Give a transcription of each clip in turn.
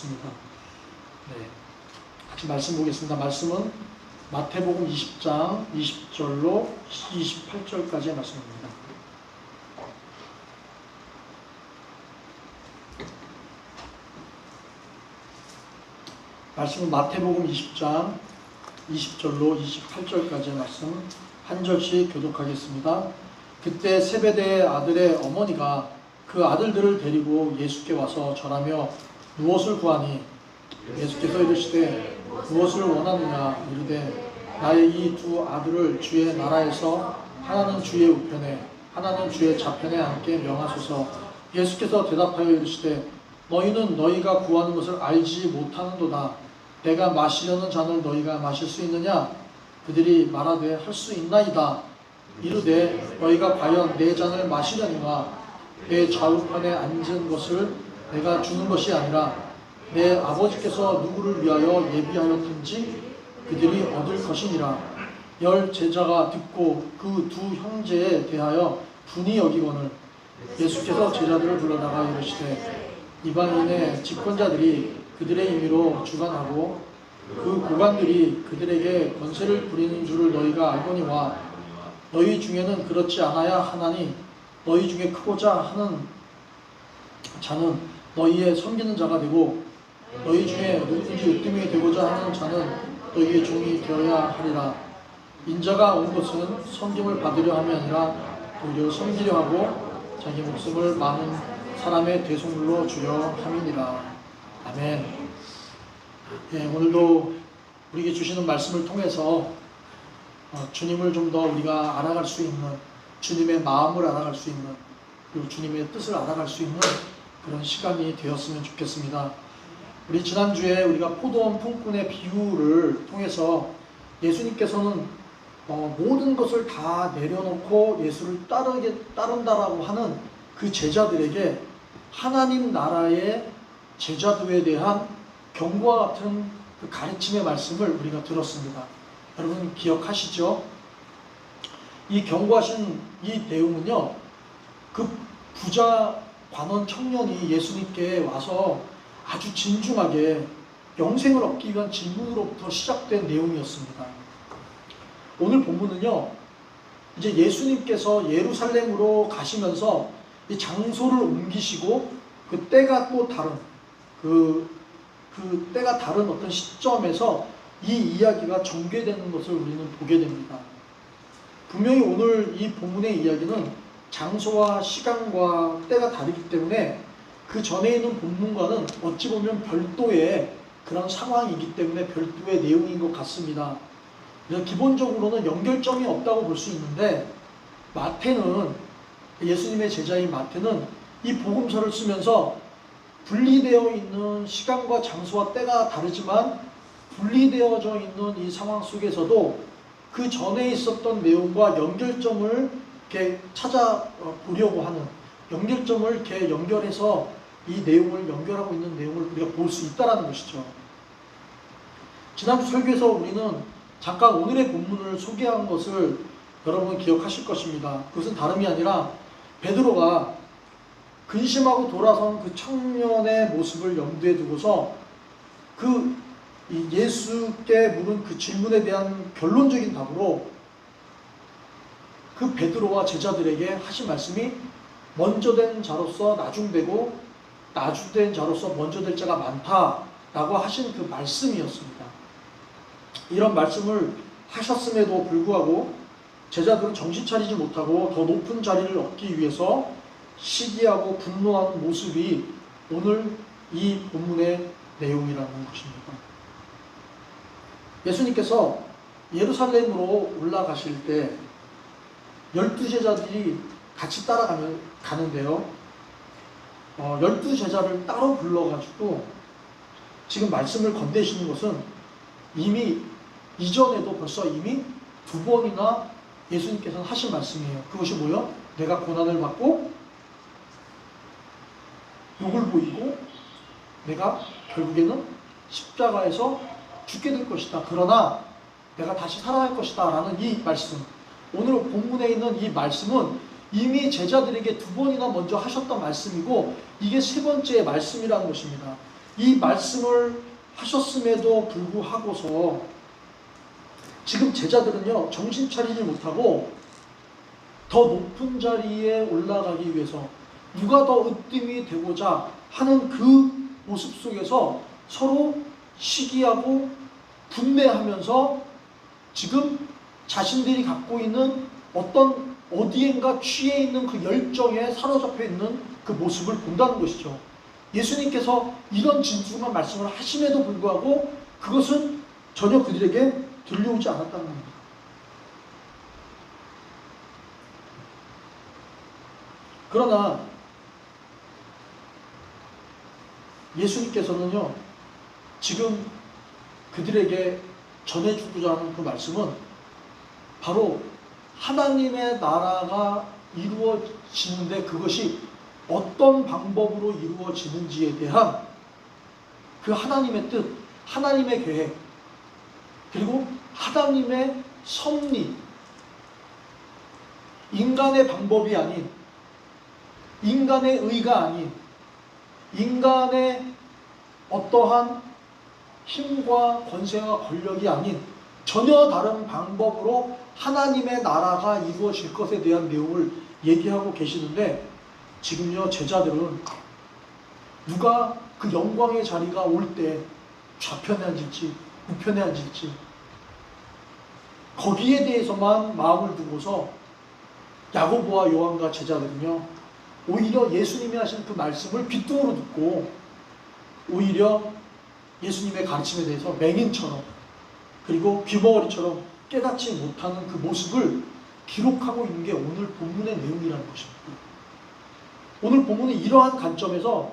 있습니다. 네, 같이 말씀 보겠습니다. 말씀은 마태복음 20장 20절로 28절까지의 말씀입니다. 말씀은 마태복음 20장 20절로 28절까지의 말씀 한 절씩 교독하겠습니다. 그때 세베대의 아들의 어머니가 그 아들들을 데리고 예수께 와서 절하며 무엇을 구하니? 예수께서 이르시되 무엇을 원하느냐? 이르되 나의 이 두 아들을 주의 나라에서 하나는 주의 우편에 하나는 주의 좌편에 앉게 명하소서. 예수께서 대답하여 이르시되 너희는 너희가 구하는 것을 알지 못하는도다. 내가 마시려는 잔을 너희가 마실 수 있느냐? 그들이 말하되 할 수 있나이다. 이르되 너희가 과연 내 잔을 마시려니와 내 좌우편에 앉은 것을 내가 주는 것이 아니라 내 아버지께서 누구를 위하여 예비하였든지 그들이 얻을 것이니라. 열 제자가 듣고 그 두 형제에 대하여 분이 여기거늘 예수께서 제자들을 불러다가 이르시되 이방인의 집권자들이 그들의 임의로 주관하고 그 고관들이 그들에게 권세를 부리는 줄을 너희가 알거니와 너희 중에는 그렇지 않아야 하나니 너희 중에 크고자 하는 자는 너희의 섬기는 자가 되고 너희 중에 누구든지 으뜸이 되고자 하는 자는 너희의 종이 되어야 하리라. 인자가 온 것은 섬김을 받으려 함이 아니라 도리어 섬기려 하고 자기 목숨을 많은 사람의 대속물로 주려 함이니라. 아멘. 네, 오늘도 우리에게 주시는 말씀을 통해서 주님을 좀 더 우리가 알아갈 수 있는, 주님의 마음을 알아갈 수 있는, 그리고 주님의 뜻을 알아갈 수 있는 그런 시간이 되었으면 좋겠습니다. 우리 지난주에 우리가 포도원 품꾼의 비유를 통해서 예수님께서는 모든 것을 다 내려놓고 예수를 따른다라고 하는 그 제자들에게 하나님 나라의 제자도에 대한 경고와 같은 그 가르침의 말씀을 우리가 들었습니다. 여러분 기억하시죠? 이 경고하신 이 내용은요, 그 부자 관원 청년이 예수님께 와서 아주 진중하게 영생을 얻기 위한 질문으로부터 시작된 내용이었습니다. 오늘 본문은요, 이제 예수님께서 예루살렘으로 가시면서 이 장소를 옮기시고 그 때가 또 다른 그 때가 다른 어떤 시점에서 이 이야기가 전개되는 것을 우리는 보게 됩니다. 분명히 오늘 이 본문의 이야기는 장소와 시간과 때가 다르기 때문에 그 전에 있는 본문과는 어찌 보면 별도의 그런 상황이기 때문에 별도의 내용인 것 같습니다. 그래서 기본적으로는 연결점이 없다고 볼 수 있는데 마태는, 예수님의 제자인 마태는 이 복음서를 쓰면서 분리되어 있는 시간과 장소와 때가 다르지만 분리되어져 있는 이 상황 속에서도 그 전에 있었던 내용과 연결점을 이렇게 찾아보려고 하는, 연결점을 이렇게 연결해서 이 내용을 연결하고 있는 내용을 우리가 볼 수 있다는 것이죠. 지난주 설교에서 우리는 잠깐 오늘의 본문을 소개한 것을 여러분 기억하실 것입니다. 그것은 다름이 아니라 베드로가 근심하고 돌아선 그 청년의 모습을 염두에 두고서 그 예수께 물은 그 질문에 대한 결론적인 답으로 그 베드로와 제자들에게 하신 말씀이 먼저 된 자로서 나중되고 나중된 자로서 먼저 될 자가 많다라고 하신 그 말씀이었습니다. 이런 말씀을 하셨음에도 불구하고 제자들은 정신 차리지 못하고 더 높은 자리를 얻기 위해서 시기하고 분노하는 모습이 오늘 이 본문의 내용이라는 것입니다. 예수님께서 예루살렘으로 올라가실 때 12제자들이 같이 따라가는데요. 12제자를 따로 불러가지고 지금 말씀을 건네시는 것은 이미 이전에도 벌써 이미 두 번이나 예수님께서는 하신 말씀이에요. 그것이 뭐예요? 내가 고난을 받고 욕을 보이고 내가 결국에는 십자가에서 죽게 될 것이다. 그러나 내가 다시 살아날 것이다 라는 이 말씀, 오늘 본문에 있는 이 말씀은 이미 제자들에게 두 번이나 먼저 하셨던 말씀이고 이게 세 번째 말씀이라는 것입니다. 이 말씀을 하셨음에도 불구하고서 지금 제자들은요, 정신 차리지 못하고 더 높은 자리에 올라가기 위해서 누가 더 으뜸이 되고자 하는 그 모습 속에서 서로 시기하고 분내하면서 지금 자신들이 갖고 있는 어떤 어디엔가 취해 있는 그 열정에 사로잡혀 있는 그 모습을 본다는 것이죠. 예수님께서 이런 진중한 말씀을 하심에도 불구하고 그것은 전혀 그들에게 들려오지 않았다는 겁니다. 그러나 예수님께서는요, 지금 그들에게 전해주고자 하는 그 말씀은 바로 하나님의 나라가 이루어지는데 그것이 어떤 방법으로 이루어지는지에 대한 그 하나님의 뜻, 하나님의 계획, 그리고 하나님의 섭리, 인간의 방법이 아닌, 인간의 의가 아닌, 인간의 어떠한 힘과 권세와 권력이 아닌 전혀 다른 방법으로 하나님의 나라가 이루어질 것에 대한 내용을 얘기하고 계시는데, 지금요 제자들은 누가 그 영광의 자리가 올 때 좌편에 앉을지 우편에 앉을지 거기에 대해서만 마음을 두고서 야고보와 요한과 제자들은요 오히려 예수님이 하신 그 말씀을 귓등으로 듣고 오히려 예수님의 가르침에 대해서 맹인처럼 그리고 귀머거리처럼 깨닫지 못하는 그 모습을 기록하고 있는 게 오늘 본문의 내용이라는 것입니다. 오늘 본문은 이러한 관점에서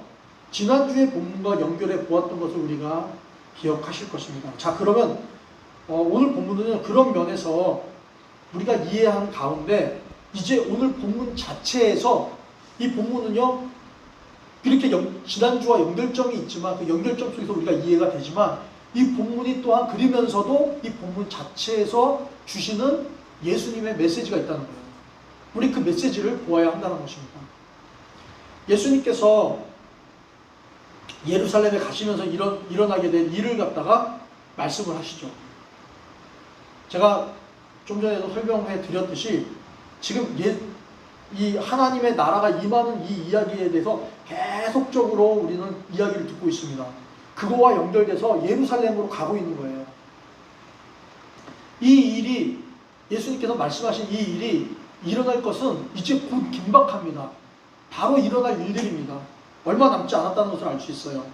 지난주의 본문과 연결해 보았던 것을 우리가 기억하실 것입니다. 자, 그러면 오늘 본문은 그런 면에서 우리가 이해한 가운데 이제 오늘 본문 자체에서 이 본문은요 이렇게 지난주와 연결점이 있지만 그 연결점 속에서 우리가 이해가 되지만 이 본문이 또한 그리면서도 이 본문 자체에서 주시는 예수님의 메시지가 있다는 거예요. 우리 그 메시지를 보아야 한다는 것입니다. 예수님께서 예루살렘에 가시면서 일어나게 된 일을 갖다가 말씀을 하시죠. 제가 좀 전에도 설명해 드렸듯이 지금 이 하나님의 나라가 임하는 이 이야기에 대해서 계속적으로 우리는 이야기를 듣고 있습니다. 그거와 연결돼서 예루살렘으로 가고 있는 거예요. 이 일이 예수님께서 말씀하신 이 일이 일어날 것은 이제 곧 긴박합니다. 바로 일어날 일들입니다. 얼마 남지 않았다는 것을 알 수 있어요.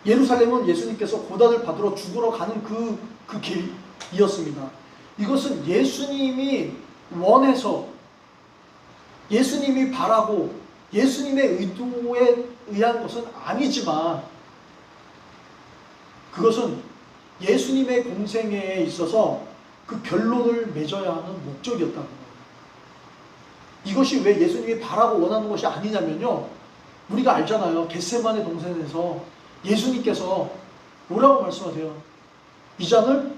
예루살렘은 예수님께서 고난을 받으러 죽으러 가는 그 길이었습니다. 이것은 예수님이 원해서 예수님이 바라고 예수님의 의도에 의한 것은 아니지만 그것은 예수님의 공생애에 있어서 그 결론을 맺어야 하는 목적이었다는 거예요. 이것이 왜 예수님이 바라고 원하는 것이 아니냐면요, 우리가 알잖아요. 겟세마네 동산에서 예수님께서 뭐라고 말씀하세요? 이 잔을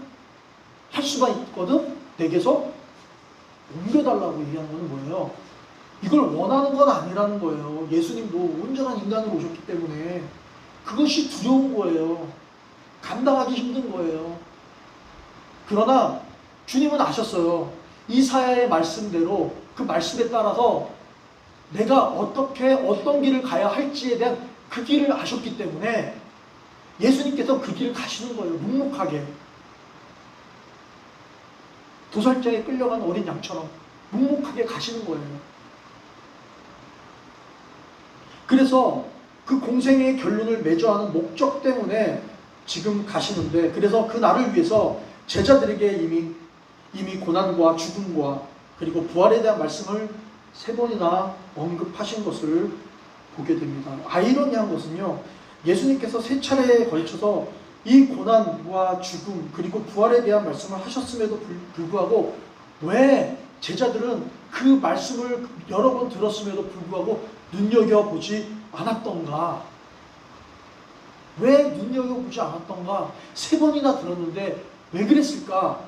할 수가 있거든 내게서 옮겨달라고 얘기하는 것은 뭐예요? 이걸 원하는 건 아니라는 거예요. 예수님도 온전한 인간으로 오셨기 때문에 그것이 두려운 거예요. 감당하기 힘든 거예요. 그러나 주님은 아셨어요. 이사야의 말씀대로 그 말씀에 따라서 내가 어떻게 어떤 길을 가야 할지에 대한 그 길을 아셨기 때문에 예수님께서 그 길을 가시는 거예요. 묵묵하게. 도살장에 끌려간 어린 양처럼 묵묵하게 가시는 거예요. 그래서 그 공생의 결론을 맺어야 하는 목적 때문에 지금 가시는데, 그래서 그 날을 위해서 제자들에게 이미 고난과 죽음과 그리고 부활에 대한 말씀을 3번이나 언급하신 것을 보게 됩니다. 아이러니한 것은요, 예수님께서 3차례에 걸쳐서 이 고난과 죽음 그리고 부활에 대한 말씀을 하셨음에도 불구하고 왜 제자들은 그 말씀을 여러 번 들었음에도 불구하고 눈여겨보지 않았던가? 왜 눈여겨보지 않았던가? 3번이나 들었는데 왜 그랬을까?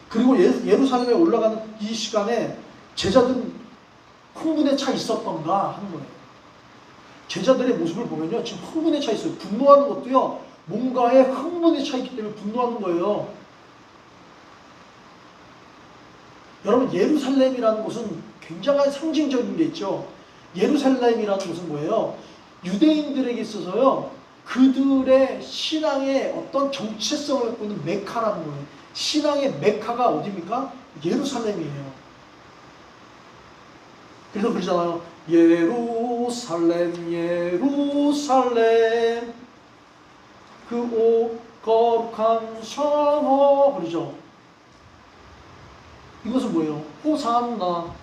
그리고 예루살렘에 올라가는 이 시간에 제자들은 흥분에 차 있었던가 하는 거예요. 제자들의 모습을 보면요, 지금 흥분에 차 있어요. 분노하는 것도요, 뭔가에 흥분에 차 있기 때문에 분노하는 거예요. 여러분, 예루살렘이라는 곳은 굉장한 상징적인 게 있죠. 예루살렘이라는 곳은 뭐예요? 유대인들에게 있어서요, 그들의 신앙의 어떤 정체성을 갖고 있는 메카라는 거예요. 신앙의 메카가 어디입니까? 예루살렘이에요. 그래서 그러잖아요. 예루살렘, 예루살렘, 그 오 거룩한 성호, 그러죠. 이것은 뭐예요? 호산나,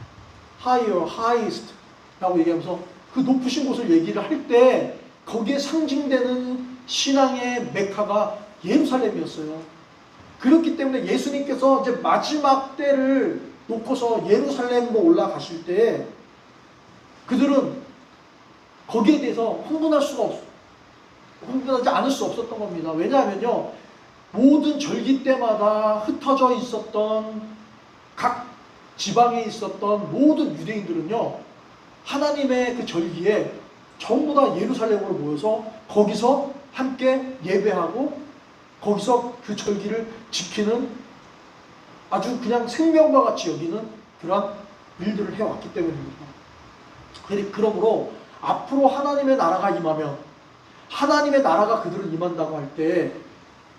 higher, highest 라고 얘기하면서 그 높으신 곳을 얘기를 할 때 거기에 상징되는 신앙의 메카가 예루살렘이었어요. 그렇기 때문에 예수님께서 이제 마지막 때를 놓고서 예루살렘으로 올라가실 때 그들은 거기에 대해서 흥분하지 않을 수 없었던 겁니다. 왜냐하면요, 모든 절기 때마다 흩어져 있었던 각 지방에 있었던 모든 유대인들은요, 하나님의 그 절기에 전부 다 예루살렘으로 모여서 거기서 함께 예배하고 거기서 그 절기를 지키는 아주 그냥 생명과 같이 여기는 그러한 일들을 해왔기 때문입니다. 그러므로 앞으로 하나님의 나라가 임하면, 하나님의 나라가 그들을 임한다고 할 때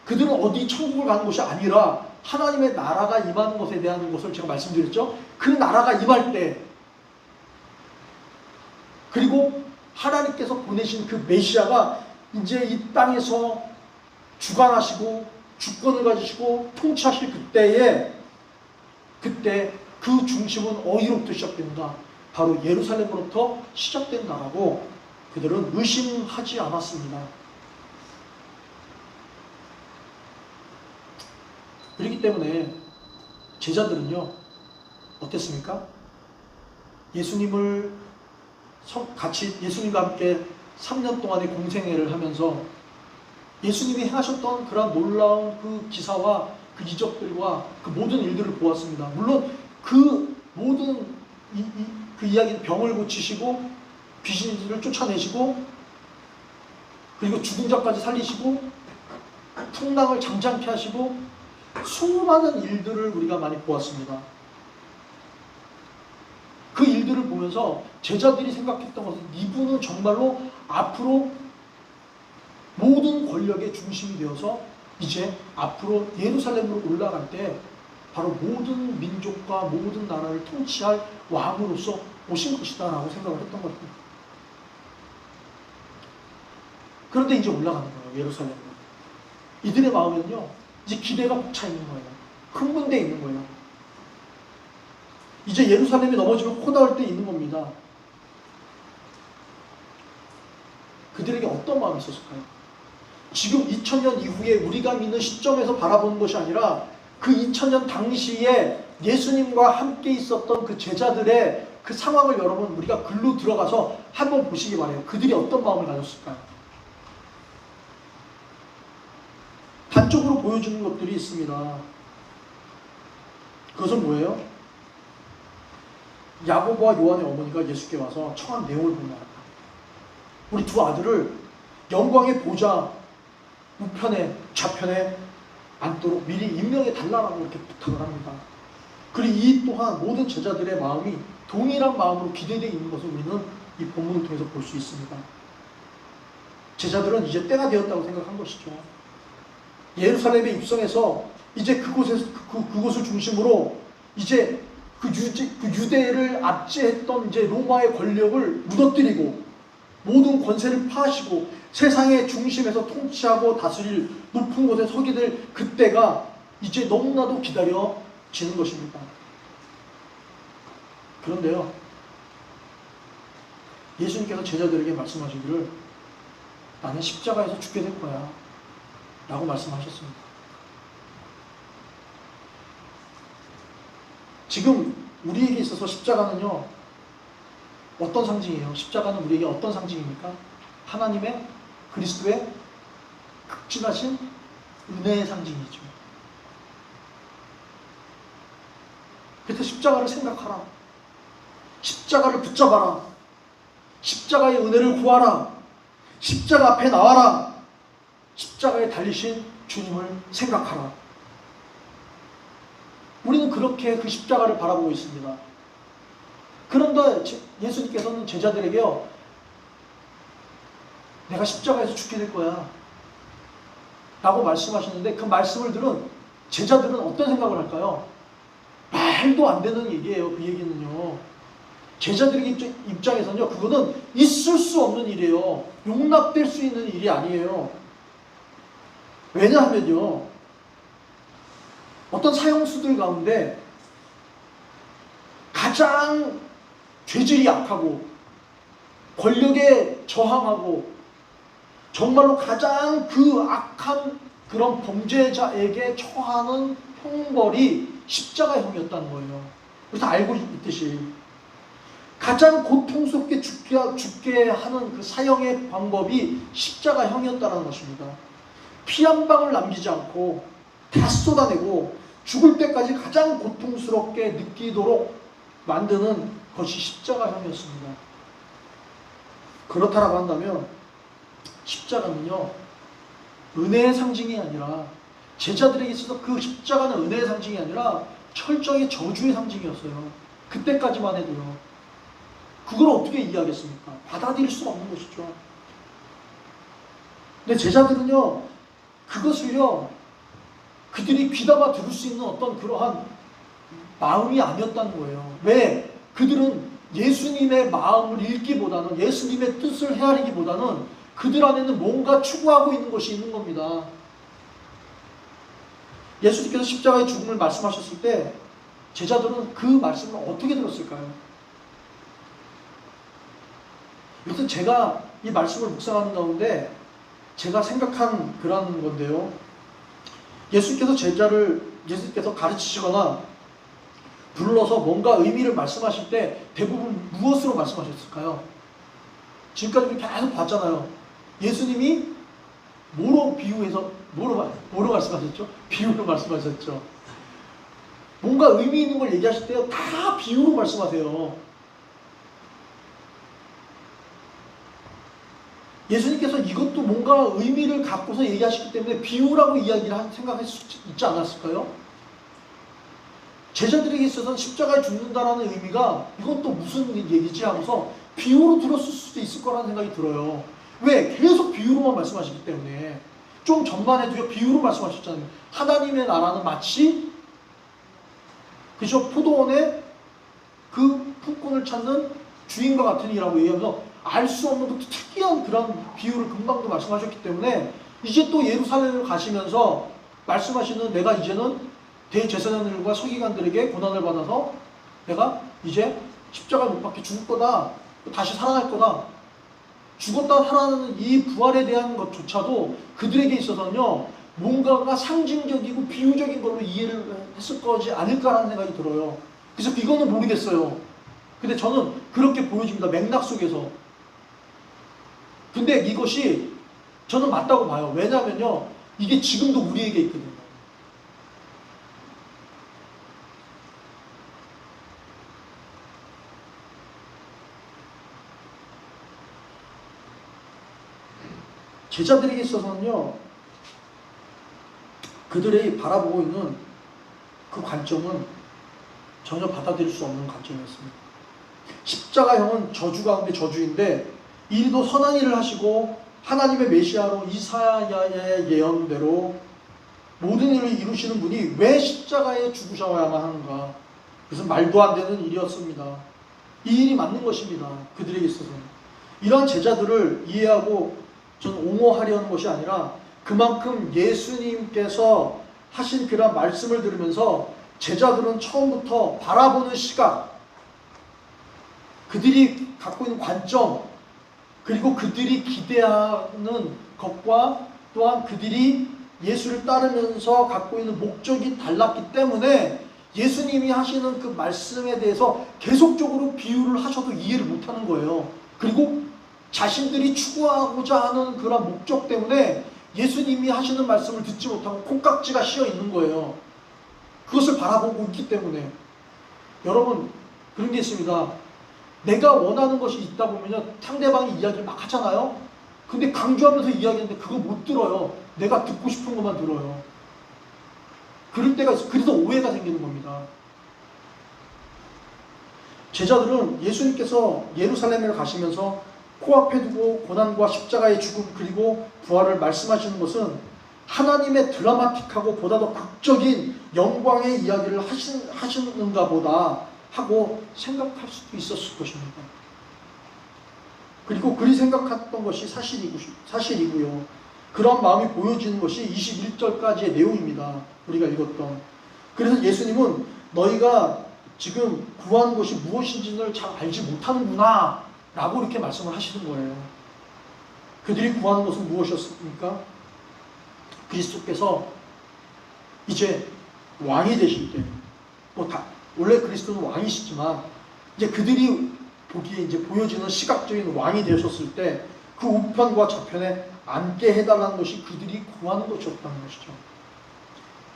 그들은 어디 천국을 가는 것이 아니라 하나님의 나라가 임하는 것에 대한 것을 제가 말씀드렸죠. 그 나라가 임할 때, 그리고 하나님께서 보내신 그 메시아가 이제 이 땅에서 주관하시고 주권을 가지시고 통치하실 그때 그 중심은 어디로부터 시작된다? 바로 예루살렘으로부터 시작된다라고 그들은 의심하지 않았습니다. 그렇기 때문에 제자들은요, 어땠습니까? 같이 예수님과 함께 3년 동안의 공생애를 하면서 예수님이 행하셨던 그런 놀라운 그 기사와 그 이적들과 그 모든 일들을 보았습니다. 물론 그 모든 그 이야기는 병을 고치시고 귀신들을 쫓아내시고 그리고 죽은 자까지 살리시고 풍랑을 잠잠케 하시고 수많은 일들을 우리가 많이 보았습니다. 그 일들을 보면서 제자들이 생각했던 것은 이분은 정말로 앞으로 모든 권력의 중심이 되어서 이제 앞으로 예루살렘으로 올라갈 때 바로 모든 민족과 모든 나라를 통치할 왕으로서 오신 것이다 라고 생각을 했던 것입니다. 그런데 이제 올라가는 거예요. 예루살렘으로. 이들의 마음에는요, 이제 기대가 벅차 있는 거예요. 흥분되어 있는 거예요. 이제 예루살렘이 넘어지면 코 나올 때 있는 겁니다. 그들에게 어떤 마음이 있었을까요? 지금 2000년 이후에 우리가 믿는 시점에서 바라보는 것이 아니라 그 2000년 당시에 예수님과 함께 있었던 그 제자들의 그 상황을 여러분 우리가 글로 들어가서 한번 보시기 바라요. 그들이 어떤 마음을 가졌을까요? 단적으로 보여주는 것들이 있습니다. 그것은 뭐예요? 야고보와 요한의 어머니가 예수께 와서 청한 내용을 보면 우리 두 아들을 영광의 보좌 우편에 좌편에 앉도록 미리 임명해 달라고 이렇게 부탁을 합니다. 그리고 이 또한 모든 제자들의 마음이 동일한 마음으로 기대되어 있는 것을 우리는 이 본문을 통해서 볼 수 있습니다. 제자들은 이제 때가 되었다고 생각한 것이죠. 예루살렘에 입성해서 이제 그곳을 중심으로 이제 그 유대를 압제했던 이제 로마의 권력을 무너뜨리고 모든 권세를 파하시고 세상의 중심에서 통치하고 다스릴 높은 곳에 서게 될 그때가 이제 너무나도 기다려지는 것입니다. 그런데요, 예수님께서 제자들에게 말씀하시기를 나는 십자가에서 죽게 될 거야 라고 말씀하셨습니다. 지금 우리에게 있어서 십자가는요, 어떤 상징이에요? 십자가는 우리에게 어떤 상징입니까? 하나님의 그리스도의 극진하신 은혜의 상징이죠. 그래서 십자가를 생각하라. 십자가를 붙잡아라. 십자가의 은혜를 구하라. 십자가 앞에 나와라. 십자가에 달리신 주님을 생각하라. 우리는 그렇게 그 십자가를 바라보고 있습니다. 그런데 예수님께서는 제자들에게요, 내가 십자가에서 죽게 될 거야 라고 말씀하시는데, 그 말씀을 들은 제자들은 어떤 생각을 할까요? 말도 안 되는 얘기예요. 그 얘기는요, 제자들의 입장에서는요, 그거는 있을 수 없는 일이에요. 용납될 수 있는 일이 아니에요. 왜냐하면요, 어떤 사형수들 가운데 가장 죄질이 약하고 권력에 저항하고 정말로 가장 그 악한 그런 범죄자에게 처하는 형벌이 십자가형이었다는 거예요. 그래서 알고 있듯이 가장 고통스럽게 죽게 하는 그 사형의 방법이 십자가형이었다는 것입니다. 피 한 방울 남기지 않고 다 쏟아내고 죽을 때까지 가장 고통스럽게 느끼도록 만드는 것이 십자가형이었습니다. 그렇다라고 한다면 십자가는요, 은혜의 상징이 아니라, 제자들에게 있어서 그 십자가는 은혜의 상징이 아니라 철저히 저주의 상징이었어요. 그때까지만 해도요. 그걸 어떻게 이해하겠습니까? 받아들일 수 없는 것이죠. 근데 제자들은요, 그것을요, 그들이 귀담아 들을 수 있는 어떤 그러한 마음이 아니었다는 거예요. 왜? 그들은 예수님의 마음을 읽기보다는, 예수님의 뜻을 헤아리기보다는 그들 안에는 뭔가 추구하고 있는 것이 있는 겁니다. 예수님께서 십자가의 죽음을 말씀하셨을 때 제자들은 그 말씀을 어떻게 들었을까요? 여튼 제가 이 말씀을 묵상하는 가운데 제가 생각한 그런 건데요, 예수님께서 가르치시거나 불러서 뭔가 의미를 말씀하실 때 대부분 무엇으로 말씀하셨을까요? 지금까지 우리 계속 봤잖아요. 예수님이 뭐로 비유해서 뭐로 말씀하셨죠? 비유로 말씀하셨죠. 뭔가 의미 있는 걸 얘기하실 때 다 비유로 말씀하세요. 예수님께서 이것도 뭔가 의미를 갖고서 얘기하시기 때문에 비유라고 이야기를 생각할 수 있지 않았을까요? 제자들에게 있어서는 십자가에 죽는다라는 의미가 이것도 무슨 얘기지 하고서 비유로 들었을 수도 있을 거라는 생각이 들어요. 왜? 계속 비유로만 말씀하시기 때문에. 좀 전만 해도요, 비유로 말씀하셨잖아요. 하나님의 나라는 마치, 그죠? 포도원에 그 품꾼을 찾는 주인과 같은 이라고 얘기하면서 알 수 없는 그 특이한 그런 비유를 금방도 말씀하셨기 때문에, 이제 또 예루살렘을 가시면서 말씀하시는, 내가 이제는 대제사장들과 서기관들에게 고난을 받아서 내가 이제 십자가를 못 박혀 죽을 거다, 다시 살아날 거다, 죽었다 살아나는 이 부활에 대한 것조차도 그들에게 있어서는요, 뭔가가 상징적이고 비유적인 걸로 이해를 했을 거지 않을까라는 생각이 들어요. 그래서 이거는 모르겠어요. 근데 저는 그렇게 보여집니다. 맥락 속에서. 근데 이것이 저는 맞다고 봐요. 왜냐면요, 이게 지금도 우리에게 있거든요. 제자들에게 있어서는요, 그들이 바라보고 있는 그 관점은 전혀 받아들일 수 없는 관점이었습니다. 십자가형은 저주 가운데 저주인데, 이리도 선한 일을 하시고 하나님의 메시아로 이사야의 예언대로 모든 일을 이루시는 분이 왜 십자가에 죽으셔야만 하는가? 그것은 말도 안 되는 일이었습니다. 이 일이 맞는 것입니다. 그들에게 있어서는. 이러한 제자들을 이해하고 저는 옹호하려는 것이 아니라, 그만큼 예수님께서 하신 그런 말씀을 들으면서 제자들은 처음부터 바라보는 시각, 그들이 갖고 있는 관점, 그리고 그들이 기대하는 것과 또한 그들이 예수를 따르면서 갖고 있는 목적이 달랐기 때문에 예수님이 하시는 그 말씀에 대해서 계속적으로 비유를 하셔도 이해를 못하는 거예요. 그리고 자신들이 추구하고자 하는 그런 목적 때문에 예수님이 하시는 말씀을 듣지 못하고 콩깍지가 씌어 있는 거예요. 그것을 바라보고 있기 때문에. 여러분, 그런 게 있습니다. 내가 원하는 것이 있다 보면요, 상대방이 이야기를 막 하잖아요. 근데 강조하면서 이야기하는데 그거 못 들어요. 내가 듣고 싶은 것만 들어요. 그럴 때가 있어. 그래서 오해가 생기는 겁니다. 제자들은 예수님께서 예루살렘에 가시면서 코앞에 두고 고난과 십자가의 죽음 그리고 부활을 말씀하시는 것은 하나님의 드라마틱하고 보다 더 극적인 영광의 이야기를 하시는가 보다 하고 생각할 수도 있었을 것입니다. 그리고 그리 생각했던 것이 사실이고요. 그런 마음이 보여지는 것이 21절까지의 내용입니다. 우리가 읽었던. 그래서 예수님은 너희가 지금 구하는 것이 무엇인지를 잘 알지 못하는구나 라고 이렇게 말씀을 하시는 거예요. 그들이 구하는 것은 무엇이었습니까? 그리스도께서 이제 왕이 되실 때, 원래 그리스도는 왕이시지만 이제 그들이 보기에 이제 보여지는 시각적인 왕이 되셨을 때 그 우편과 좌편에 앉게 해달라는 것이 그들이 구하는 것이었다는 것이죠.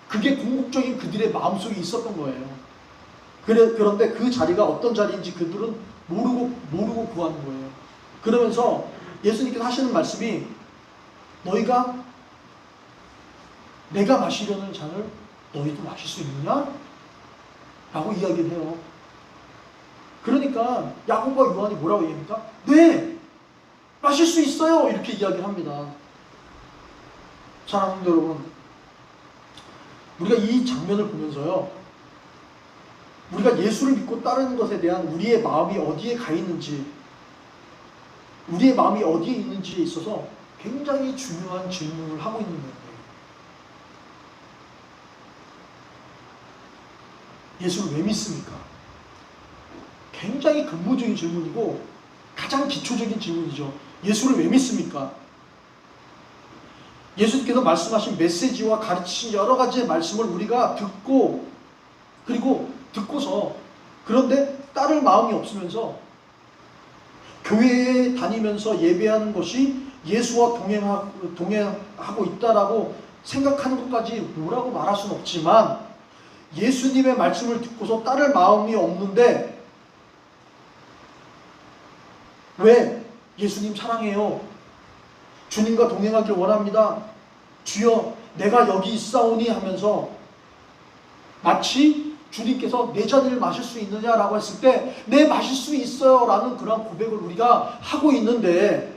그게 궁극적인 그들의 마음속에 있었던 거예요. 그런데 그 자리가 어떤 자리인지 그들은 모르고 구하는 거예요. 그러면서 예수님께서 하시는 말씀이 너희가 내가 마시려는 잔을 너희도 마실 수 있느냐? 라고 이야기를 해요. 그러니까 야고보와 요한이 뭐라고 얘기합니까? 네! 마실 수 있어요! 이렇게 이야기를 합니다. 사랑하는 여러분, 우리가 이 장면을 보면서요, 우리가 예수를 믿고 따르는 것에 대한 우리의 마음이 어디에 가 있는지, 우리의 마음이 어디에 있는지에 있어서 굉장히 중요한 질문을 하고 있는 거예요. 예수를 왜 믿습니까? 굉장히 근본적인 질문이고 가장 기초적인 질문이죠. 예수를 왜 믿습니까? 예수님께서 말씀하신 메시지와 가르치신 여러 가지의 말씀을 우리가 듣고 그리고 듣고서 그런데 따를 마음이 없으면서 교회에 다니면서 예배하는 것이 예수와 동행하고 있다라고 생각하는 것까지 뭐라고 말할 수는 없지만 예수님의 말씀을 듣고서 따를 마음이 없는데 왜? 예수님 사랑해요. 주님과 동행하길 원합니다. 주여 내가 여기 있사오니 하면서 마치 주님께서 내 잔을 마실 수 있느냐라고 했을 때 네 마실 수 있어요 라는 그런 고백을 우리가 하고 있는데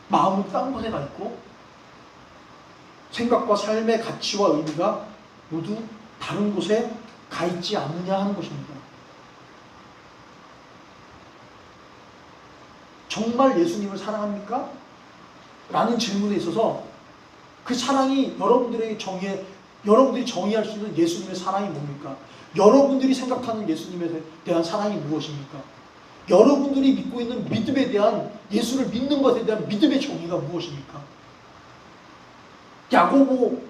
마음은 딴 곳에 가 있고 생각과 삶의 가치와 의미가 모두 다른 곳에 가 있지 않느냐 하는 것입니다. 정말 예수님을 사랑합니까? 라는 질문에 있어서 그 사랑이 여러분들이 정의할 수 있는 예수님의 사랑이 뭡니까? 여러분들이 생각하는 예수님에 대한 사랑이 무엇입니까? 여러분들이 믿고 있는 믿음에 대한 예수를 믿는 것에 대한 믿음의 정의가 무엇입니까? 야고보,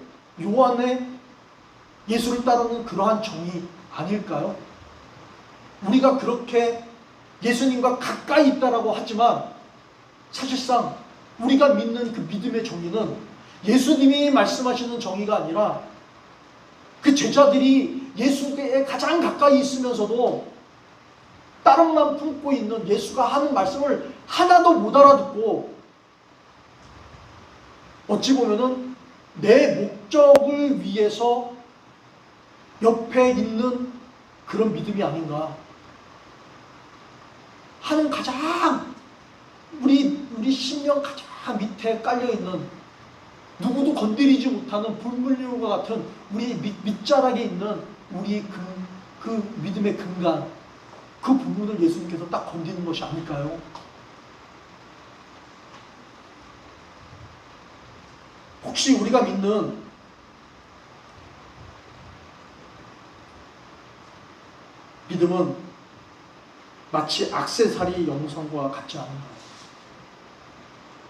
요한의 예수를 따르는 그러한 정의 아닐까요? 우리가 그렇게 예수님과 가까이 있다라고 하지만 사실상 우리가 믿는 그 믿음의 정의는 예수님이 말씀하시는 정의가 아니라 그 제자들이 예수께 가장 가까이 있으면서도 따름만 품고 있는 예수가 하는 말씀을 하나도 못 알아듣고 어찌 보면은 내 목적을 위해서 옆에 있는 그런 믿음이 아닌가 하는 가장 우리 심령 가장 밑에 깔려있는 누구도 건드리지 못하는 불물류와 같은 우리 밑자락에 있는 우리 그 믿음의 근간 그 부분을 예수님께서 딱 건드리는 것이 아닐까요? 혹시 우리가 믿는 믿음은 마치 액세서리 영성과 같지 않은가?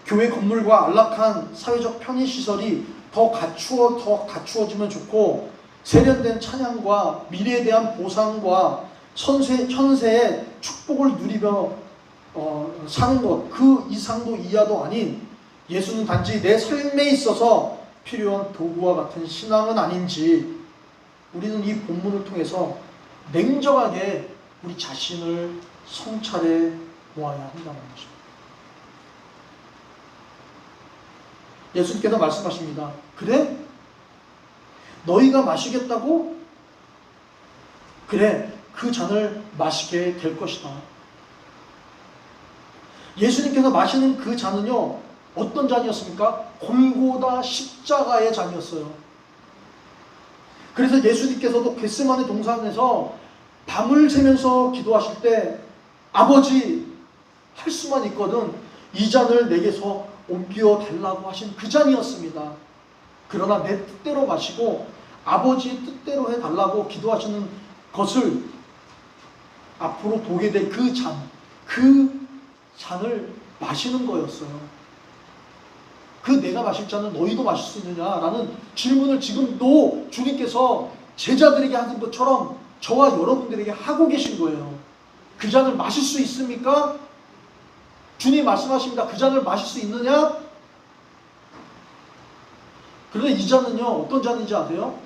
교회 건물과 안락한 사회적 편의시설이 더 갖추어지면 좋고 세련된 찬양과 미래에 대한 보상과 천세의 축복을 누리며 사는 것, 그 이상도 이하도 아닌 예수는 단지 내 삶에 있어서 필요한 도구와 같은 신앙은 아닌지 우리는 이 본문을 통해서 냉정하게 우리 자신을 성찰해 보아야 한다는 것입니다. 예수님께서 말씀하십니다. 그래? 너희가 마시겠다고? 그래, 그 잔을 마시게 될 것이다. 예수님께서 마시는 그 잔은요, 어떤 잔이었습니까? 골고다 십자가의 잔이었어요. 그래서 예수님께서도 겟세마네 동산에서 밤을 새면서 기도하실 때 아버지 할 수만 있거든 이 잔을 내게서 옮겨 달라고 하신 그 잔이었습니다. 그러나 내 뜻대로 마시고 아버지의 뜻대로 해달라고 기도하시는 것을 앞으로 보게 될 그 잔을 마시는 거였어요. 그 내가 마실 잔은 너희도 마실 수 있느냐라는 질문을 지금도 주님께서 제자들에게 하는 것처럼 저와 여러분들에게 하고 계신 거예요. 그 잔을 마실 수 있습니까? 주님 말씀하십니다. 그 잔을 마실 수 있느냐? 그런데 이 잔은요, 어떤 잔인지 아세요?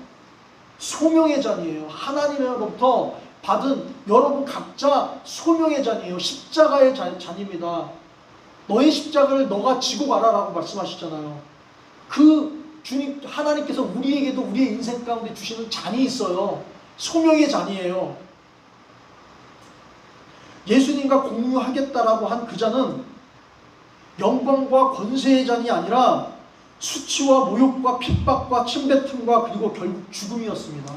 소명의 잔이에요. 하나님으로부터 받은 여러분 각자 소명의 잔이에요. 십자가의 잔입니다. 너의 십자가를 너가 지고 가라라고 말씀하시잖아요. 그 주님 하나님께서 우리에게도 우리의 인생 가운데 주시는 잔이 있어요. 소명의 잔이에요. 예수님과 공유하겠다라고 한 그 잔은 영광과 권세의 잔이 아니라 수치와 모욕과 핍박과 침뱉음과 그리고 결국 죽음이었습니다.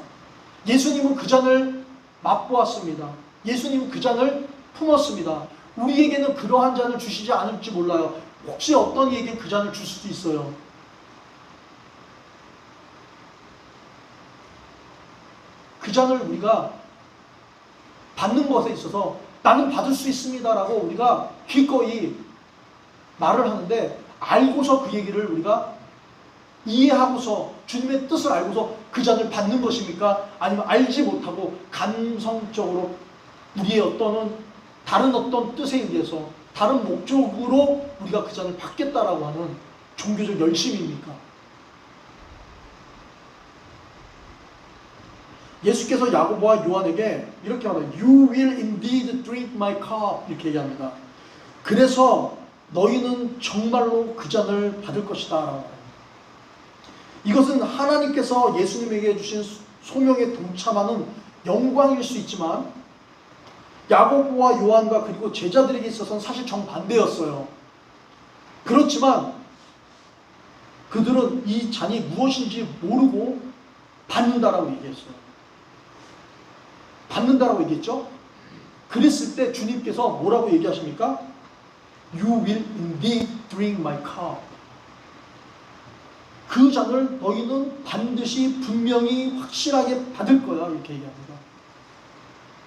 예수님은 그 잔을 맛보았습니다. 예수님은 그 잔을 품었습니다. 우리에게는 그러한 잔을 주시지 않을지 몰라요. 혹시 어떤 이에게 그 잔을 줄 수도 있어요. 그 잔을 우리가 받는 것에 있어서 나는 받을 수 있습니다라고 우리가 기꺼이 말을 하는데 알고서 그 얘기를 우리가 이해하고서 주님의 뜻을 알고서 그 잔을 받는 것입니까? 아니면 알지 못하고 감성적으로 우리의 다른 어떤 뜻에 의해서 다른 목적으로 우리가 그 잔을 받겠다라고 하는 종교적 열심입니까? 예수께서 야고보와 요한에게 이렇게 말해요. You will indeed drink my cup 이렇게 얘기합니다. 그래서 너희는 정말로 그 잔을 받을 것이다 라고 합니다. 이것은 하나님께서 예수님에게 주신 소명에 동참하는 영광일 수 있지만 야고보와 요한과 그리고 제자들에게 있어서는 사실 정반대였어요. 그렇지만 그들은 이 잔이 무엇인지 모르고 받는다라고 얘기했어요. 받는다라고 얘기했죠. 그랬을 때 주님께서 뭐라고 얘기하십니까? You will indeed drink my cup. 그 잔을 너희는 반드시 분명히 확실하게 받을 거야 이렇게 얘기합니다.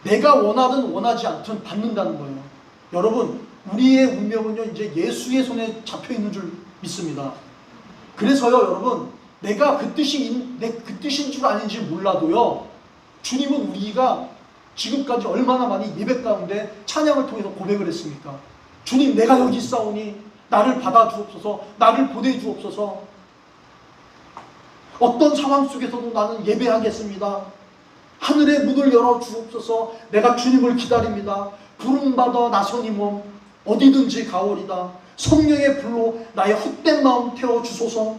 내가 원하든 원하지 않든 받는다는 거예요. 여러분 우리의 운명은요 이제 예수의 손에 잡혀 있는 줄 믿습니다. 그래서요 여러분 내가 그 뜻인 줄 아닌지 몰라도요 주님은 우리가 지금까지 얼마나 많이 예배 가운데 찬양을 통해서 고백을 했습니까? 주님 내가 여기 있사오니 나를 받아주옵소서, 나를 보내주옵소서. 어떤 상황 속에서도 나는 예배하겠습니다. 하늘의 문을 열어주옵소서. 내가 주님을 기다립니다. 부름받아 나서니 몸 어디든지 가오리다. 성령의 불로 나의 헛된 마음 태워주소서.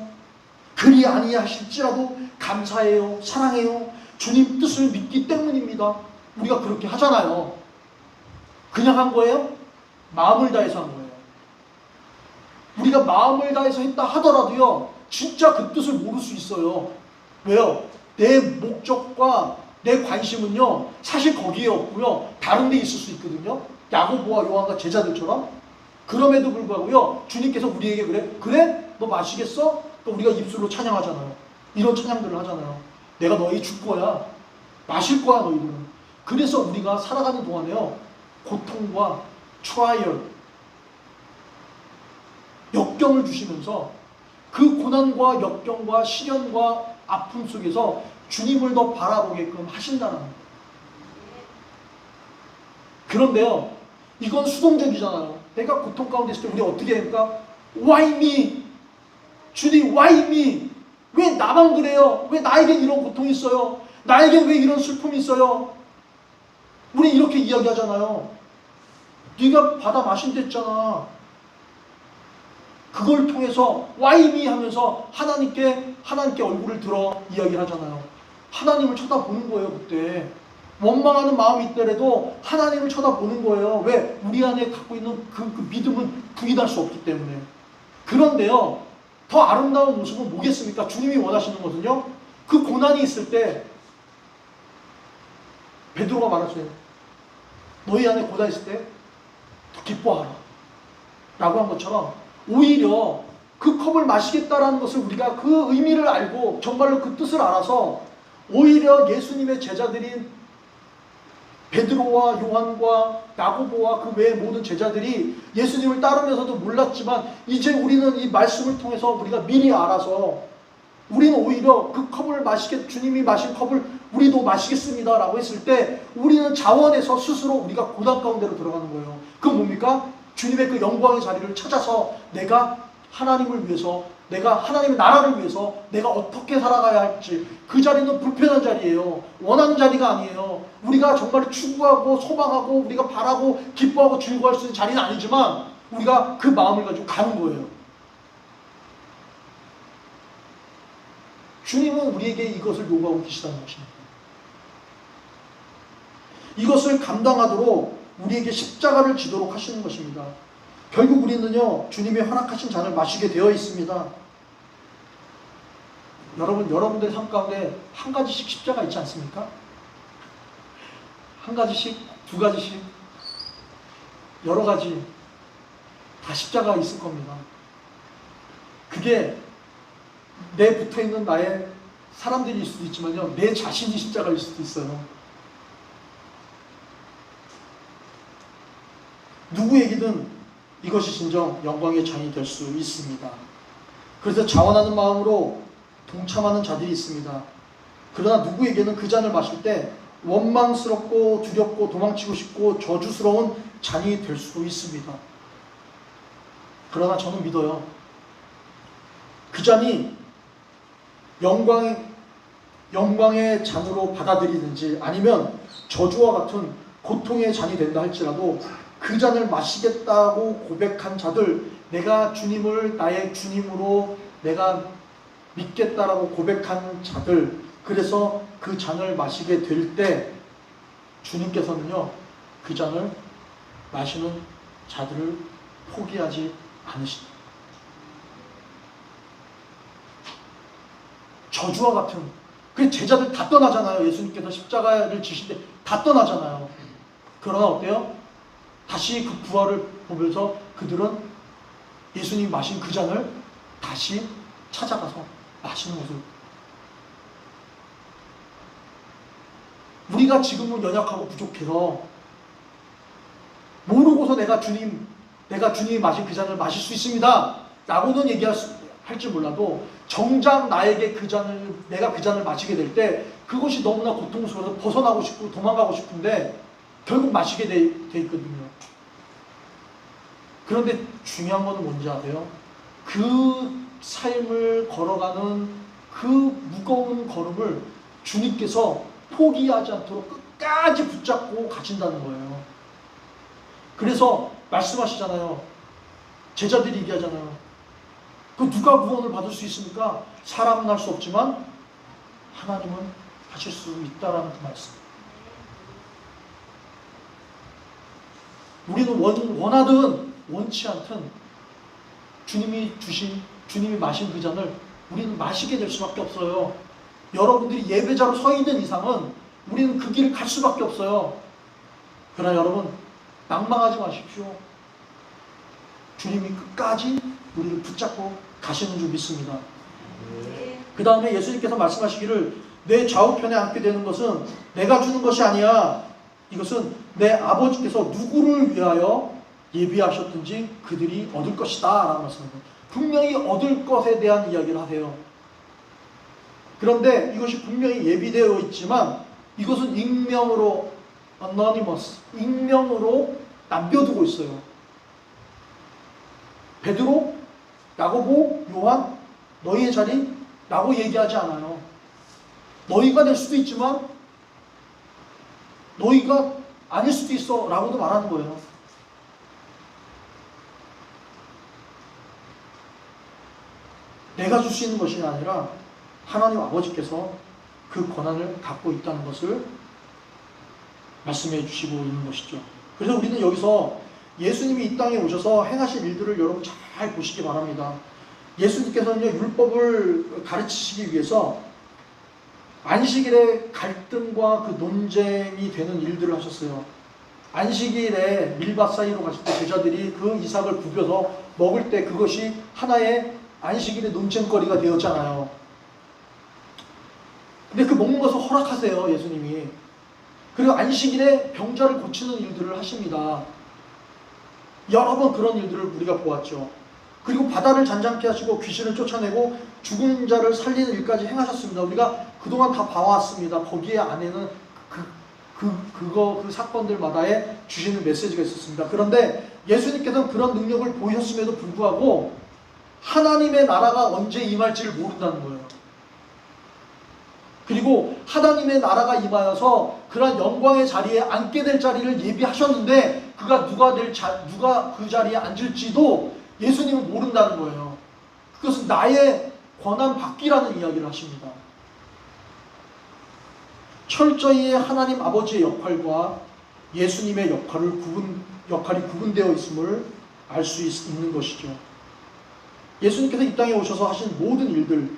그리 아니하실지라도 감사해요, 사랑해요. 주님 뜻을 믿기 때문입니다. 우리가 그렇게 하잖아요. 그냥 한 거예요? 마음을 다해서 한 거예요. 우리가 마음을 다해서 했다 하더라도요 진짜 그 뜻을 모를 수 있어요. 왜요? 내 목적과 내 관심은요 사실 거기에 없고요 다른 데 있을 수 있거든요. 야고보와 요한과 제자들처럼. 그럼에도 불구하고요 주님께서 우리에게 그래? 너 마시겠어? 또 우리가 입술로 찬양하잖아요. 이런 찬양들을 하잖아요. 내가 너희 줄 거야. 마실 거야 너희들은. 그래서 우리가 살아가는 동안에요 고통과 트라이얼 역경을 주시면서 그 고난과 역경과 시련과 아픔 속에서 주님을 더 바라보게끔 하신다는 거예요. 그런데요 이건 수동적이잖아요. 내가 고통 가운데 있을 때 우리 어떻게 합니까? Why me? 주님 why me? 왜 나만 그래요? 왜 나에겐 이런 고통이 있어요? 나에겐 왜 이런 슬픔이 있어요? 우리 이렇게 이야기하잖아요. 네가 받아 마신댔잖아. 그걸 통해서 와이미 하면서 하나님께 얼굴을 들어 이야기를 하잖아요. 하나님을 쳐다보는 거예요. 그때 원망하는 마음이 있더라도 하나님을 쳐다보는 거예요. 왜? 우리 안에 갖고 있는 그 믿음은 부인할 수 없기 때문에. 그런데요, 더 아름다운 모습은 뭐겠습니까? 주님이 원하시는 것은요, 그 고난이 있을 때 베드로가 말하죠. 너희 안에 고난이 있을 때 더 기뻐하라 라고 한 것처럼, 오히려 그 컵을 마시겠다라는 것을 우리가 그 의미를 알고 정말로 그 뜻을 알아서 오히려 예수님의 제자들인 베드로와 요한과 야고보와 그 외의 모든 제자들이 예수님을 따르면서도 몰랐지만 이제 우리는 이 말씀을 통해서 우리가 미리 알아서 우리는 오히려 그 컵을 주님이 마신 컵을 우리도 마시겠습니다 라고 했을 때 우리는 자원해서 스스로 우리가 고난 가운데로 들어가는 거예요. 그건 뭡니까? 주님의 그 영광의 자리를 찾아서 내가 하나님을 위해서, 내가 하나님의 나라를 위해서 내가 어떻게 살아가야 할지, 그 자리는 불편한 자리예요. 원하는 자리가 아니에요. 우리가 정말 추구하고 소망하고 우리가 바라고 기뻐하고 즐거워할 수 있는 자리는 아니지만 우리가 그 마음을 가지고 가는 거예요. 주님은 우리에게 이것을 요구하고 계시다는 것입니다. 이것을 감당하도록 우리에게 십자가를 지도록 하시는 것입니다. 결국 우리는요, 주님이 허락하신 잔을 마시게 되어 있습니다. 여러분들 삶 가운데 한 가지씩 십자가 있지 않습니까? 한 가지씩, 두 가지씩, 여러 가지 다 십자가가 있을 겁니다. 그게 내 붙어있는 나의 사람들일 수도 있지만요, 내 자신이 십자가일 수도 있어요. 누구에게든 이것이 진정 영광의 잔이 될 수 있습니다. 그래서 자원하는 마음으로 동참하는 자들이 있습니다. 그러나 누구에게는 그 잔을 마실 때 원망스럽고 두렵고 도망치고 싶고 저주스러운 잔이 될 수도 있습니다. 그러나 저는 믿어요. 그 잔이 영광의 잔으로 받아들이든지 아니면 저주와 같은 고통의 잔이 된다 할지라도 그 잔을 마시겠다고 고백한 자들, 내가 주님을 나의 주님으로 내가 믿겠다라고 고백한 자들, 그래서 그 잔을 마시게 될 때 주님께서는요, 그 잔을 마시는 자들을 포기하지 않으십니다. 저주와 같은, 그 제자들 다 떠나잖아요. 예수님께서 십자가를 지실 때 다 떠나잖아요. 그러나 어때요? 다시 그 부활을 보면서 그들은 예수님이 마신 그 잔을 다시 찾아가서 마시는 모습. 우리가 지금은 연약하고 부족해서 모르고서 내가 주님이 마신 그 잔을 마실 수 있습니다 라고는 할지 몰라도 정작 나에게 내가 그 잔을 마시게 될 때 그것이 너무나 고통스러워서 벗어나고 싶고 도망가고 싶은데 결국 마시게 돼 있거든요. 그런데 중요한 것은 뭔지 아세요? 그 삶을 걸어가는 그 무거운 걸음을 주님께서 포기하지 않도록 끝까지 붙잡고 가신다는 거예요. 그래서 말씀하시잖아요. 제자들이 얘기하잖아요. 그 누가 구원을 받을 수 있습니까? 사람은 할 수 없지만 하나님은 하실 수 있다라는 그 말씀. 우리는 원하든 원치 않든 주님이 마신 그 잔을 우리는 마시게 될 수밖에 없어요. 여러분들이 예배자로 서 있는 이상은 우리는 그 길을 갈 수밖에 없어요. 그러나 여러분, 낭망하지 마십시오. 주님이 끝까지 우리를 붙잡고 가시는 줄 믿습니다. 그 다음에 예수님께서 말씀하시기를 내 좌우편에 앉게 되는 것은 내가 주는 것이 아니야. 이것은 내 아버지께서 누구를 위하여 예비하셨든지 그들이 얻을 것이다 라는 말씀입니다. 분명히 얻을 것에 대한 이야기를 하세요. 그런데 이것이 분명히 예비되어 있지만 이것은 익명으로 익명으로 남겨두고 있어요. 베드로, 야고보, 요한, 너희의 자리 라고 얘기하지 않아요. 너희가 될 수도 있지만 너희가 아닐 수도 있어 라고도 말하는 거예요. 내가 줄 수 있는 것이 아니라 하나님 아버지께서 그 권한을 갖고 있다는 것을 말씀해 주시고 있는 것이죠. 그래서 우리는 여기서 예수님이 이 땅에 오셔서 행하신 일들을 여러분 잘 보시기 바랍니다. 예수님께서는요, 율법을 가르치시기 위해서 안식일에 갈등과 그 논쟁이 되는 일들을 하셨어요. 안식일에 밀밭 사이로 갔을 때 제자들이 그 이삭을 부벼서 먹을 때 그것이 하나의 안식일의 논쟁거리가 되었잖아요. 근데 그 먹는 것을 허락하세요, 예수님이. 그리고 안식일에 병자를 고치는 일들을 하십니다. 여러 번 그런 일들을 우리가 보았죠. 그리고 바다를 잔잔케 하시고 귀신을 쫓아내고 죽은 자를 살리는 일까지 행하셨습니다. 우리가 그동안 다 봐왔습니다. 거기에 안에는 그 사건들마다에 주시는 메시지가 있었습니다. 그런데 예수님께서는 그런 능력을 보이셨음에도 불구하고 하나님의 나라가 언제 임할지를 모른다는 거예요. 그리고 하나님의 나라가 임하여서 그런 영광의 자리에 앉게 될 자리를 예비하셨는데 누가 그 자리에 앉을지도 예수님은 모른다는 거예요. 그것은 나의 권한 받기라는 이야기를 하십니다. 철저히 하나님 아버지의 역할과 예수님의 역할이 구분되어 있음을 알 수 있는 것이죠. 예수님께서 이 땅에 오셔서 하신 모든 일들,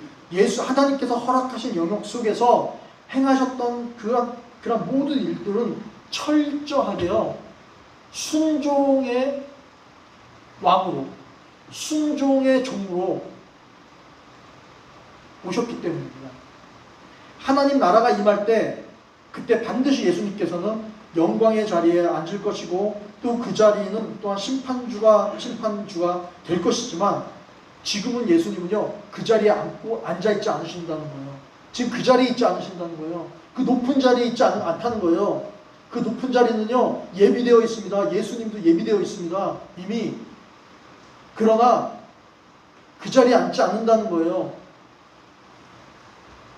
하나님께서 허락하신 영역 속에서 행하셨던 그런 모든 일들은 철저하게요, 순종의 왕으로, 순종의 종으로 오셨기 때문입니다. 하나님 나라가 임할 때 그때 반드시 예수님께서는 영광의 자리에 앉을 것이고 또 그 자리는 또한 심판주가 될 것이지만 지금은 예수님은요, 그 자리에 앉아있지 않으신다는 거예요. 지금 그 자리에 있지 않으신다는 거예요. 그 높은 자리에 있지 않다는 거예요. 그 높은 자리는요, 예비되어 있습니다. 예수님도 예비되어 있습니다. 이미. 그러나 그 자리에 앉지 않는다는 거예요.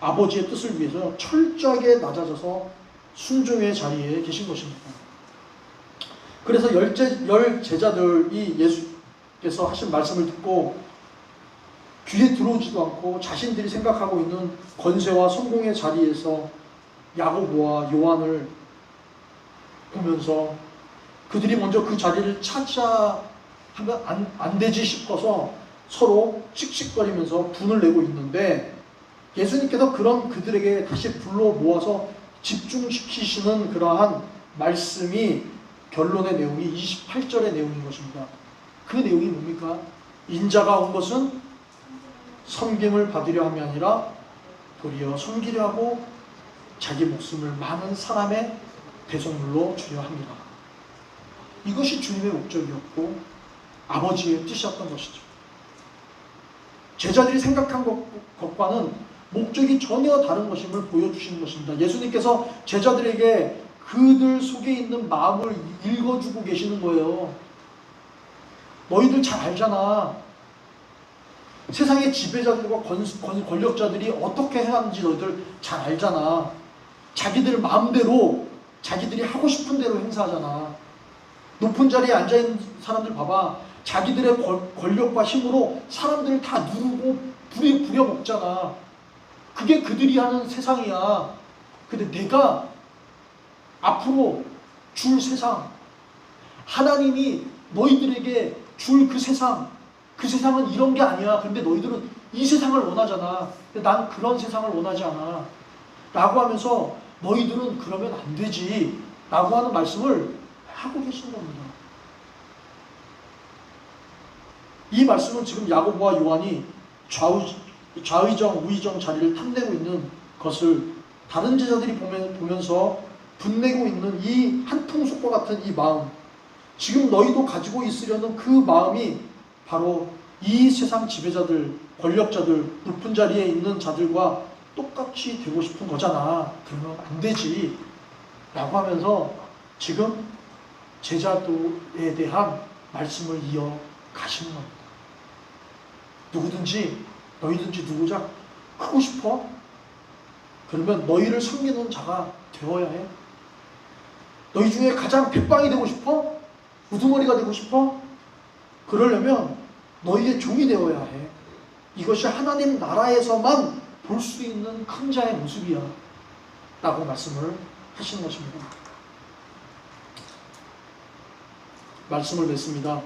아버지의 뜻을 위해서 철저하게 낮아져서 순종의 자리에 계신 것입니다. 그래서 열 제자들이 예수께서 하신 말씀을 듣고 귀에 들어오지도 않고 자신들이 생각하고 있는 권세와 성공의 자리에서 야고보와 요한을 보면서 그들이 먼저 그 자리를 찾자 하면 안 되지 싶어서 서로 씩씩거리면서 분을 내고 있는데 예수님께서 그들에게 다시 불러 모아서 집중시키시는 그러한 말씀이 결론의 내용이 28절의 내용인 것입니다. 그 내용이 뭡니까? 인자가 온 것은 섬김을 받으려 함이 아니라 도리어 섬기려 하고 자기 목숨을 많은 사람의 대속물로 주려 합니다. 이것이 주님의 목적이었고 아버지의 뜻이었던 것이죠. 제자들이 생각한 것과는 목적이 전혀 다른 것임을 보여주시는 것입니다. 예수님께서 제자들에게 그들 속에 있는 마음을 읽어주고 계시는 거예요. 너희들 잘 알잖아. 세상의 지배자들과 권력자들이 어떻게 행하는지 너희들 잘 알잖아. 자기들 마음대로 자기들이 하고 싶은 대로 행사하잖아. 높은 자리에 앉아있는 사람들 봐봐. 자기들의 권력과 힘으로 사람들을 다 누르고 부려먹잖아. 그게 그들이 하는 세상이야. 근데 내가 앞으로 줄 세상, 하나님이 너희들에게 줄 그 세상은 이런 게 아니야. 근데 너희들은 이 세상을 원하잖아. 근데 난 그런 세상을 원하지 않아. 라고 하면서 너희들은 그러면 안 되지. 라고 하는 말씀을 하고 계신 겁니다. 이 말씀은 지금 야고보와 요한이 좌의정, 우의정 자리를 탐내고 있는 것을 다른 제자들이 보면서 분내고 있는 이 한풍속과 같은 이 마음, 지금 너희도 가지고 있으려는 그 마음이 바로 이 세상 지배자들, 권력자들, 높은 자리에 있는 자들과 똑같이 되고 싶은 거잖아. 그러면 안 되지. 라고 하면서 지금 제자도에 대한 말씀을 이어가시는 겁니다. 너희든지 누구자 크고 싶어? 그러면 너희를 섬기는 자가 되어야 해. 너희 중에 가장 백방이 되고 싶어? 우두머리가 되고 싶어? 그러려면 너희의 종이 되어야 해. 이것이 하나님 나라에서만 볼 수 있는 큰 자의 모습이야 라고 말씀을 하시는 것입니다. 말씀을 맺습니다.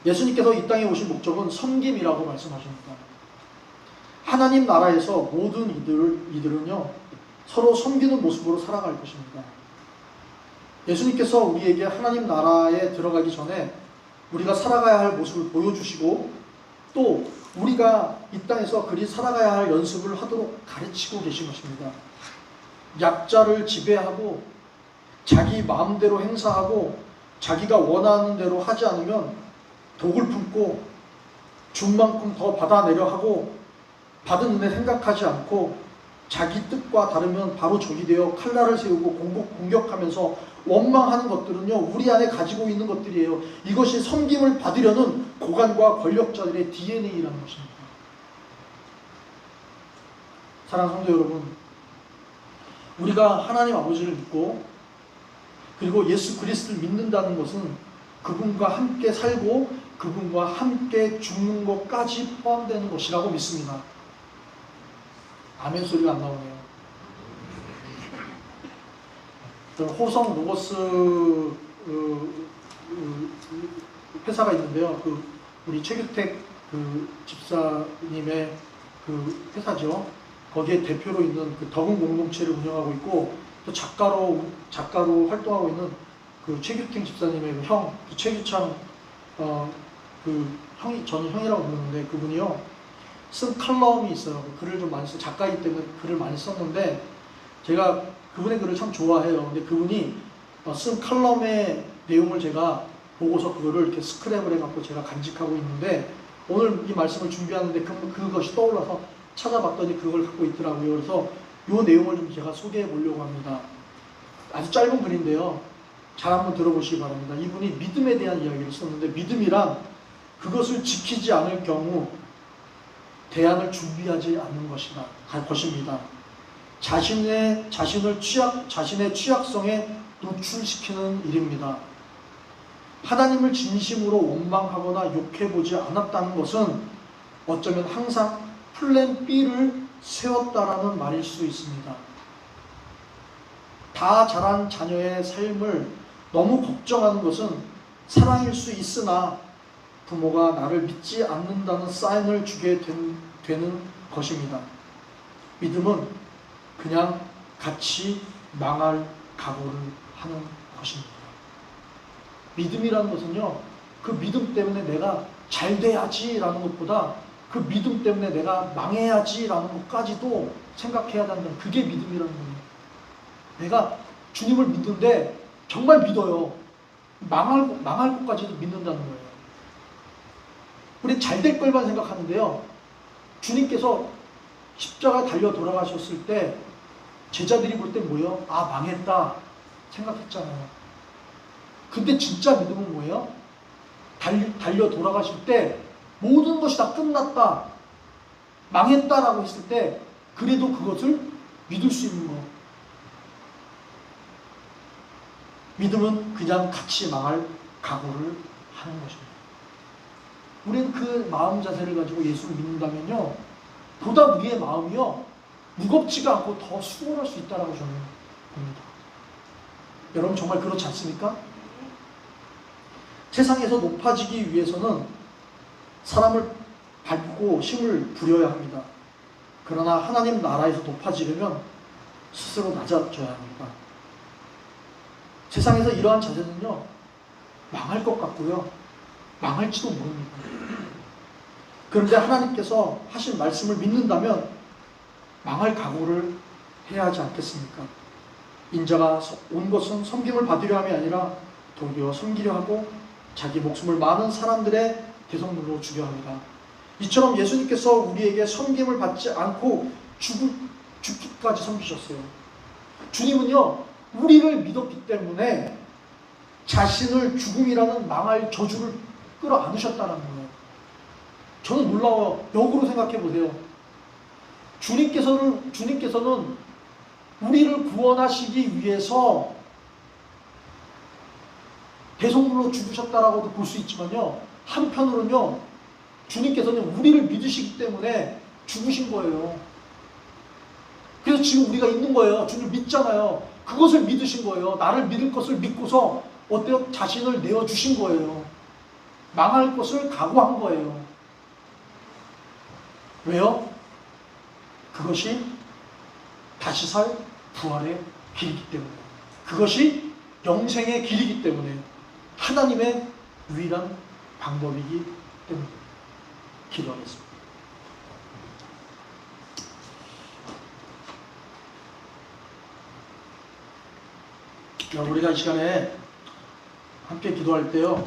예수님께서 이 땅에 오신 목적은 섬김이라고 말씀하십니다. 하나님 나라에서 모든 이들은요 서로 섬기는 모습으로 살아갈 것입니다. 예수님께서 우리에게 하나님 나라에 들어가기 전에 우리가 살아가야 할 모습을 보여주시고 또 우리가 이 땅에서 그리 살아가야 할 연습을 하도록 가르치고 계신 것입니다. 약자를 지배하고 자기 마음대로 행사하고 자기가 원하는 대로 하지 않으면 독을 품고 준 만큼 더 받아내려 하고 받은 은혜 생각하지 않고 자기 뜻과 다르면 바로 적이 되어 칼날을 세우고 공격하면서 원망하는 것들은요 우리 안에 가지고 있는 것들이에요. 이것이 섬김을 받으려는 고관과 권력자들의 DNA라는 것입니다. 사랑하는 성도 여러분, 우리가 하나님 아버지를 믿고 그리고 예수 그리스도를 믿는다는 것은 그분과 함께 살고 그분과 함께 죽는 것까지 포함되는 것이라고 믿습니다. 아멘 소리가 안 나오네요. 호성 로버스 회사가 있는데요. 우리 최규택 집사님의 회사죠. 거기에 대표로 있는 덕은 공동체를 운영하고 있고 또 작가로 활동하고 있는 최규택 집사님의 형 최규창 형이 저는 형이라고 부르는데 그분이요 쓴 칼럼이 있어요. 글을 좀 많이 작가이기 때문에 글을 많이 썼는데 제가 그분의 글을 참 좋아해요. 근데 그분이 쓴 칼럼의 내용을 제가 보고서 그거를 이렇게 스크랩을 해갖고 제가 간직하고 있는데 오늘 이 말씀을 준비하는데 그것이 떠올라서 찾아봤더니 그걸 갖고 있더라고요. 그래서 이 내용을 좀 제가 소개해 보려고 합니다. 아주 짧은 글인데요. 잘 한번 들어보시기 바랍니다. 이분이 믿음에 대한 이야기를 썼는데 믿음이란 그것을 지키지 않을 경우 대안을 준비하지 않는 것입니다. 자신의 취약성에 노출시키는 일입니다. 하나님을 진심으로 원망하거나 욕해보지 않았다는 것은 어쩌면 항상 플랜 B를 세웠다라는 말일 수 있습니다. 다 자란 자녀의 삶을 너무 걱정하는 것은 사랑일 수 있으나 부모가 나를 믿지 않는다는 사인을 주게 되는 것입니다. 믿음은 그냥 같이 망할 각오를 하는 것입니다. 믿음이라는 것은요, 그 믿음 때문에 내가 잘 돼야지라는 것보다 그 믿음 때문에 내가 망해야지라는 것까지도 생각해야 한다는 그게 믿음이라는 거예요. 내가 주님을 믿는데 정말 믿어요. 망할 것까지도 믿는다는 거예요. 우리 잘 될 걸만 생각하는데요. 주님께서 십자가 달려 돌아가셨을 때 제자들이 볼 때 뭐예요? 아, 망했다 생각했잖아요. 근데 진짜 믿음은 뭐예요? 달려 돌아가실 때 모든 것이 다 끝났다, 망했다라고 했을 때 그래도 그것을 믿을 수 있는 거. 믿음은 그냥 같이 망할 각오를 하는 것입니다. 우리는 그 마음 자세를 가지고 예수를 믿는다면요, 보다 우리의 마음이요 무겁지가 않고 더 수월할 수 있다라고 저는 봅니다. 여러분 정말 그렇지 않습니까? 세상에서 높아지기 위해서는 사람을 밟고 힘을 부려야 합니다. 그러나 하나님 나라에서 높아지려면 스스로 낮아져야 합니다. 세상에서 이러한 자세는요, 망할 것 같고요, 망할지도 모릅니다. 그런데 하나님께서 하신 말씀을 믿는다면 망할 각오를 해야 하지 않겠습니까? 인자가 온 것은 섬김을 받으려 함이 아니라 도리어 섬기려 하고 자기 목숨을 많은 사람들의 대성물로 주려 합니다. 이처럼 예수님께서 우리에게 섬김을 받지 않고 죽기까지 섬기셨어요. 주님은요, 우리를 믿었기 때문에 자신을 죽음이라는 망할 저주를 끌어안으셨다는 거예요. 저는 놀라워요. 역으로 생각해 보세요. 주님께서는 우리를 구원하시기 위해서 대성물로 죽으셨다라고도 볼 수 있지만요, 한편으로는요, 주님께서는 우리를 믿으시기 때문에 죽으신 거예요. 그래서 지금 우리가 있는 거예요. 주님 믿잖아요. 그것을 믿으신 거예요. 나를 믿을 것을 믿고서 어때요? 자신을 내어주신 거예요. 망할 것을 각오한 거예요. 왜요? 그것이 다시 살 부활의 길이기 때문에, 그것이 영생의 길이기 때문에, 하나님의 유일한 방법이기 때문에. 기도하겠습니다. 우리가 이 시간에 함께 기도할 때요,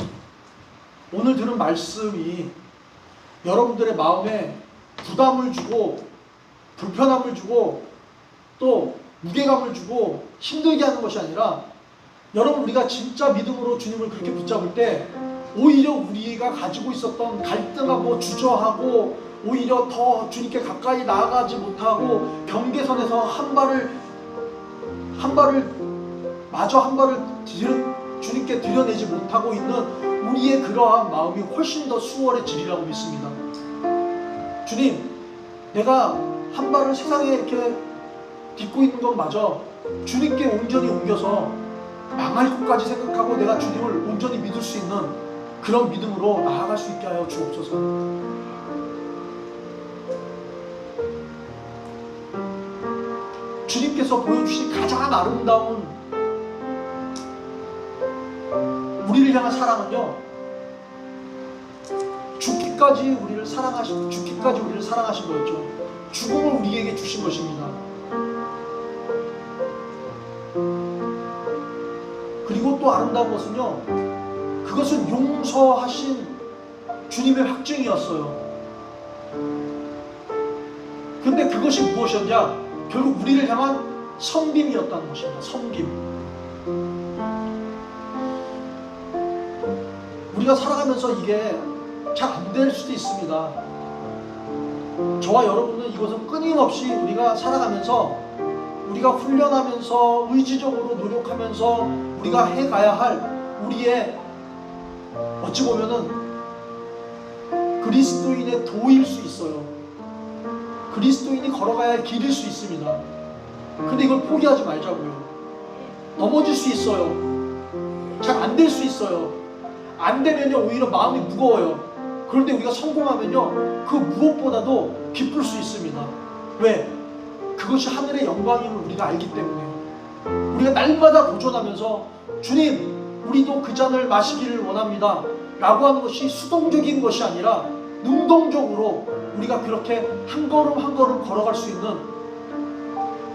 오늘 들은 말씀이 여러분들의 마음에 부담을 주고 불편함을 주고 또 무게감을 주고 힘들게 하는 것이 아니라, 여러분 우리가 진짜 믿음으로 주님을 그렇게 붙잡을 때 오히려 우리가 가지고 있었던 갈등하고 주저하고 오히려 더 주님께 가까이 나아가지 못하고 경계선에서 한 발을 주님께 드려내지 못하고 있는 우리의 그러한 마음이 훨씬 더 수월해지리라고 믿습니다. 주님, 내가 한 발을 세상에 이렇게 딛고 있는 건 마저 주님께 온전히 옮겨서 망할 것까지 생각하고 내가 주님을 온전히 믿을 수 있는 그런 믿음으로 나아갈 수 있게 하여 주옵소서. 주님께서 보여주신 가장 아름다운 우리를 향한 사랑은요, 죽기까지 우리를 사랑하신 거였죠. 죽음을 우리에게 주신 것입니다. 그리고 또 아름다운 것은요, 그것은 용서하신 주님의 확증이었어요. 근데 그것이 무엇이었냐? 결국 우리를 향한 섬김이었다는 것입니다. 섬김. 우리가 살아가면서 이게 잘 안 될 수도 있습니다. 저와 여러분은 이것은 끊임없이 우리가 살아가면서, 우리가 훈련하면서 의지적으로 노력하면서 우리가 해가야 할 우리의, 어찌 보면은 그리스도인의 도일 수 있어요. 그리스도인이 걸어가야 할 길일 수 있습니다. 근데 이걸 포기하지 말자고요. 넘어질 수 있어요. 잘 안 될 수 있어요. 안 되면요 오히려 마음이 무거워요. 그런데 우리가 성공하면요 그 무엇보다도 기쁠 수 있습니다. 왜? 그것이 하늘의 영광임을 우리가 알기 때문에. 우리가 날마다 도전하면서 주님, 우리도 그 잔을 마시기를 원합니다 라고 하는 것이 수동적인 것이 아니라 능동적으로 우리가 그렇게 한 걸음 한 걸음 걸어갈 수 있는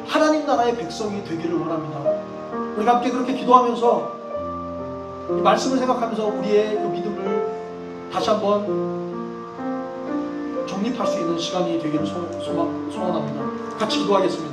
하나님 나라의 백성이 되기를 원합니다. 우리가 함께 그렇게 기도하면서 이 말씀을 생각하면서 우리의 그 믿음을 다시 한번 정립할 수 있는 시간이 되기를 소원합니다. 같이 기도하겠습니다.